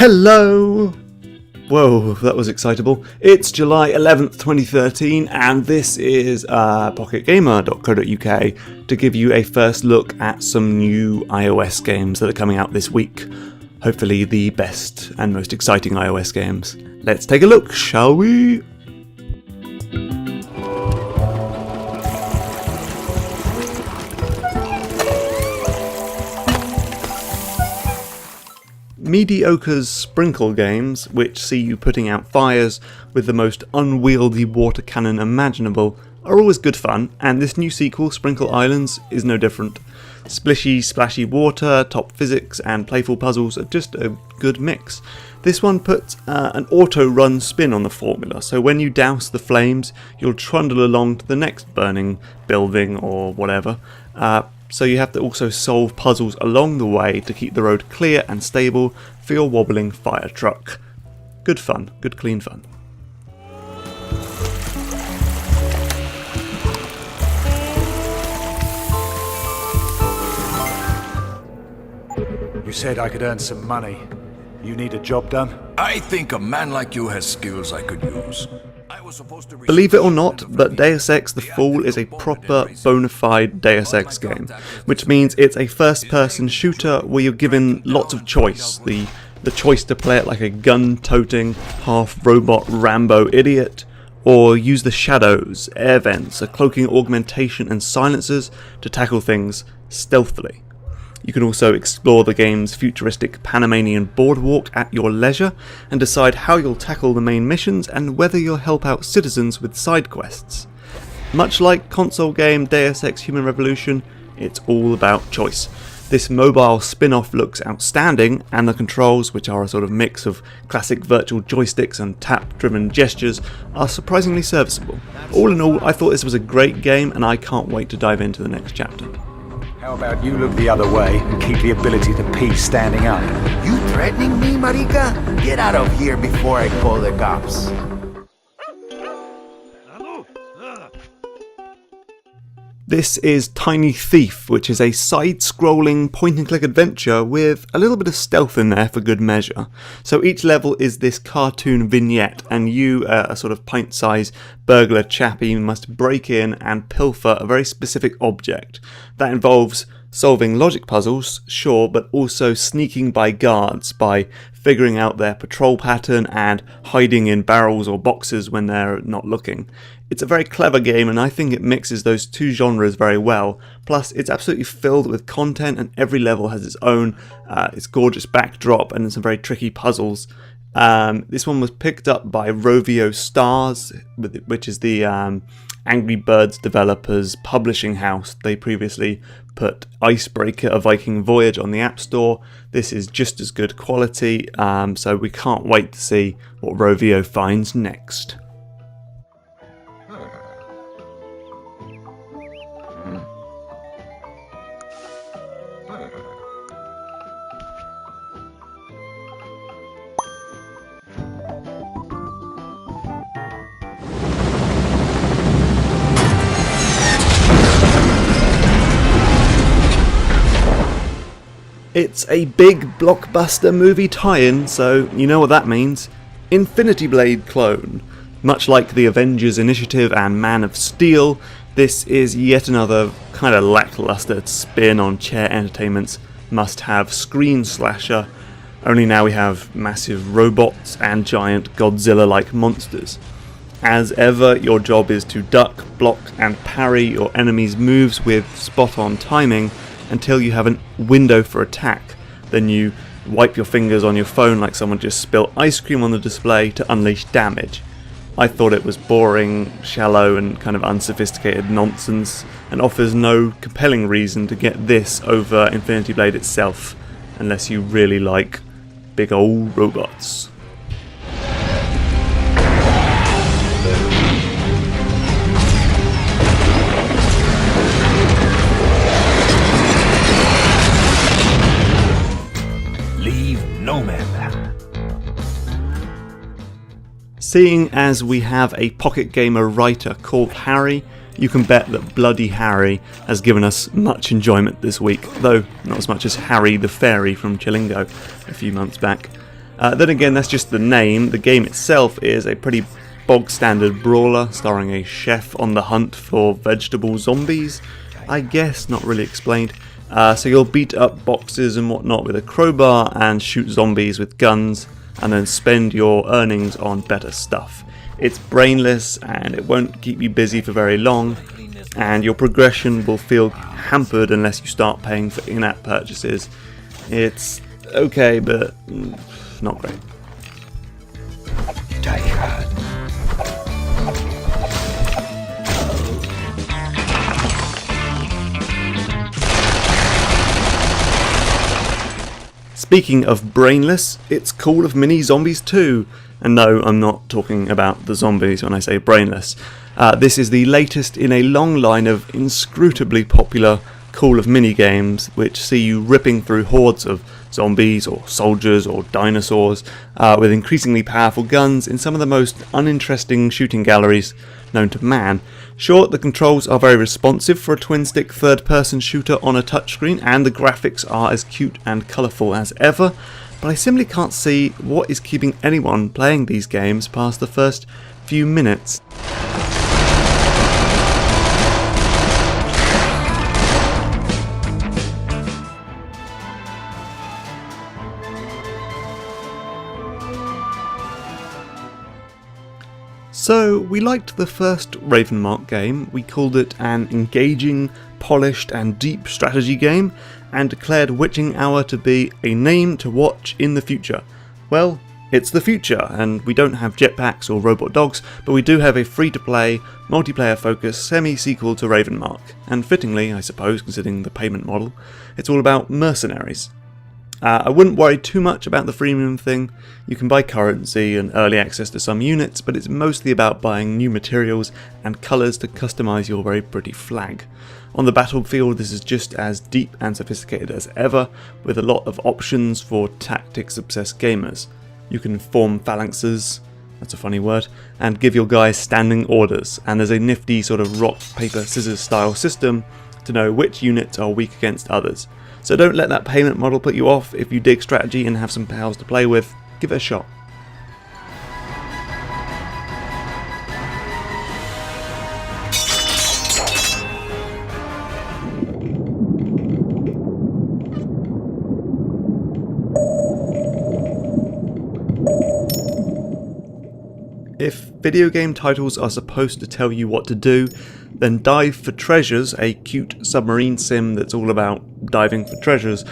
Hello! Whoa, that was excitable. It's July 11th, 2013, and this is pocketgamer.co.uk to give you a first look at some new iOS games that are coming out this week. Hopefully the best and most exciting iOS games. Let's take a look, shall we? Mediocre's sprinkle games, which see you putting out fires with the most unwieldy water cannon imaginable, are always good fun, and this new sequel, Sprinkle Islands, is no different. Splishy, splashy water, top physics, and playful puzzles are just a good mix. This one puts an auto-run spin on the formula, so when you douse the flames, you'll trundle along to the next burning building or whatever. So you have to also solve puzzles along the way to keep the road clear and stable for your wobbling fire truck. Good fun, good clean fun. You said I could earn some money. You need a job done? I think a man like you has skills I could use. I was supposed to Believe it or not, but Deus Ex The Fall is a proper, bona fide Deus Ex game, which means it's a first-person shooter where you're given lots of choice. The choice to play it like a gun-toting, half-robot Rambo idiot, or use the shadows, air vents, a cloaking augmentation and silencers to tackle things stealthily. You can also explore the game's futuristic Panamanian boardwalk at your leisure and decide how you'll tackle the main missions and whether you'll help out citizens with side quests. Much like console game Deus Ex Human Revolution, it's all about choice. This mobile spin-off looks outstanding, and the controls, which are a sort of mix of classic virtual joysticks and tap-driven gestures, are surprisingly serviceable. All in all, I thought this was a great game, and I can't wait to dive into the next chapter. How about you look the other way and keep the ability to pee standing up? You threatening me, Marica? Get out of here before I call the cops. This is Tiny Thief, which is a side-scrolling point-and-click adventure with a little bit of stealth in there for good measure. So each level is this cartoon vignette, and you, a sort of pint-sized burglar chappie, must break in and pilfer a very specific object. That involves solving logic puzzles, sure, but also sneaking by guards by figuring out their patrol pattern and hiding in barrels or boxes when they're not looking. It's a very clever game, and I think it mixes those two genres very well. Plus, it's absolutely filled with content, and every level has its own its gorgeous backdrop and some very tricky puzzles. This one was picked up by Rovio Stars, which is the Angry Birds developers' publishing house. They previously put Icebreaker, A Viking Voyage on the App Store. This is just as good quality, so we can't wait to see what Rovio finds next. It's a big blockbuster movie tie-in, so you know what that means. Infinity Blade clone. Much like the Avengers Initiative and Man of Steel, this is yet another kind of lackluster spin on Chair Entertainment's must-have screen slasher, only now we have massive robots and giant Godzilla-like monsters. As ever, your job is to duck, block and parry your enemies' moves with spot-on timing until you have a window for attack. Then you wipe your fingers on your phone like someone just spilt ice cream on the display to unleash damage. I thought it was boring, shallow and kind of unsophisticated nonsense, and offers no compelling reason to get this over Infinity Blade itself, unless you really like big old robots. no man. Seeing as we have a Pocket Gamer writer called Harry, you can bet that Bloody Harry has given us much enjoyment this week, though not as much as Harry the Fairy from Chillingo a few months back. Then again, that's just the name. The game itself is a pretty bog standard brawler starring a chef on the hunt for vegetable zombies. I guess, not really explained. So you'll beat up boxes and whatnot with a crowbar and shoot zombies with guns and then spend your earnings on better stuff. It's brainless and it won't keep you busy for very long, and your progression will feel hampered unless you start paying for in-app purchases. It's okay, but not great. Speaking of brainless, it's Call of Mini Zombies 2. And no, I'm not talking about the zombies when I say brainless. This is the latest in a long line of inscrutably popular Call of Mini games, which see you ripping through hordes of zombies or soldiers or dinosaurs with increasingly powerful guns in some of the most uninteresting shooting galleries known to man. Sure, the controls are very responsive for a twin-stick third-person shooter on a touchscreen, and the graphics are as cute and colourful as ever, but I simply can't see what is keeping anyone playing these games past the first few minutes. So, we liked the first Ravenmark game. We called it an engaging, polished and deep strategy game, and declared Witching Hour to be a name to watch in the future. Well, it's the future, and we don't have jetpacks or robot dogs, but we do have a free-to-play, multiplayer-focused semi-sequel to Ravenmark, and fittingly, I suppose, considering the payment model, it's all about mercenaries. I wouldn't worry too much about the freemium thing. You can buy currency and early access to some units, but it's mostly about buying new materials and colours to customise your very pretty flag. On the battlefield, this is just as deep and sophisticated as ever, with a lot of options for tactics-obsessed gamers. You can form phalanxes, that's a funny word, and give your guys standing orders, and there's a nifty sort of rock, paper, scissors style system to know which units are weak against others. So don't let that payment model put you off. If you dig strategy and have some pals to play with, give it a shot. If video game titles are supposed to tell you what to do, then Dive for Treasures, a cute submarine sim that's all about diving for treasures,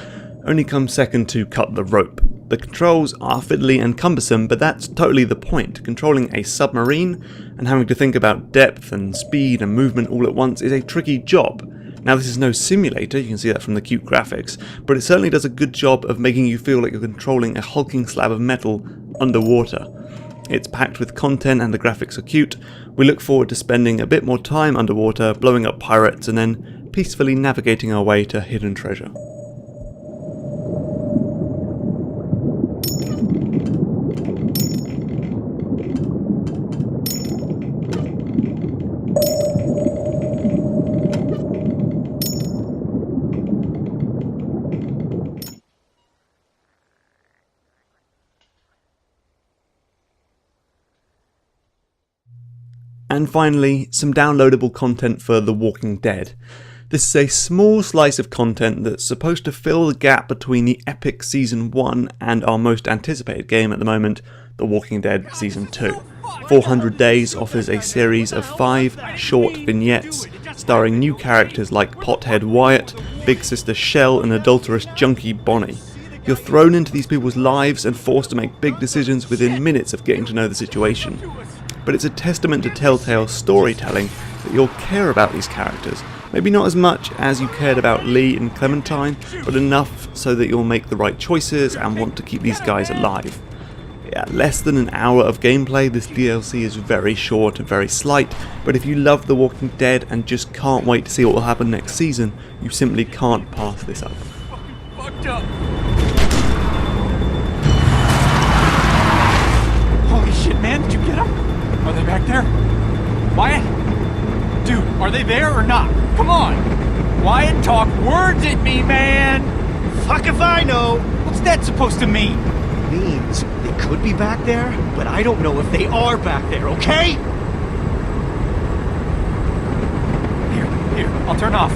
only comes second to Cut the Rope. The controls are fiddly and cumbersome, but that's totally the point. Controlling a submarine and having to think about depth and speed and movement all at once is a tricky job. Now, this is no simulator, you can see that from the cute graphics, but it certainly does a good job of making you feel like you're controlling a hulking slab of metal underwater. It's packed with content and the graphics are cute. We look forward to spending a bit more time underwater, blowing up pirates, and then peacefully navigating our way to hidden treasure. And finally, some downloadable content for The Walking Dead. This is a small slice of content that's supposed to fill the gap between the epic Season 1 and our most anticipated game at the moment, The Walking Dead Season 2. 400 Days offers a series of 5 short vignettes starring new characters like Pothead Wyatt, Big Sister Shell and adulterous junkie Bonnie. You're thrown into these people's lives and forced to make big decisions within minutes of getting to know the situation. But it's a testament to Telltale storytelling that you'll care about these characters. Maybe not as much as you cared about Lee and Clementine, but enough so that you'll make the right choices and want to keep these guys alive. At less than an hour of gameplay, this DLC is very short and very slight, but if you love The Walking Dead and just can't wait to see what will happen next season, you simply can't pass this up. Fucked up. Holy shit, man, did you get them? Are they back there? Wyatt? Dude, are they there or not? Come on! Wyatt, talk words at me, man! Fuck if I know! What's that supposed to mean? means they could be back there, but I don't know if they are back there, okay? Here, I'll turn off.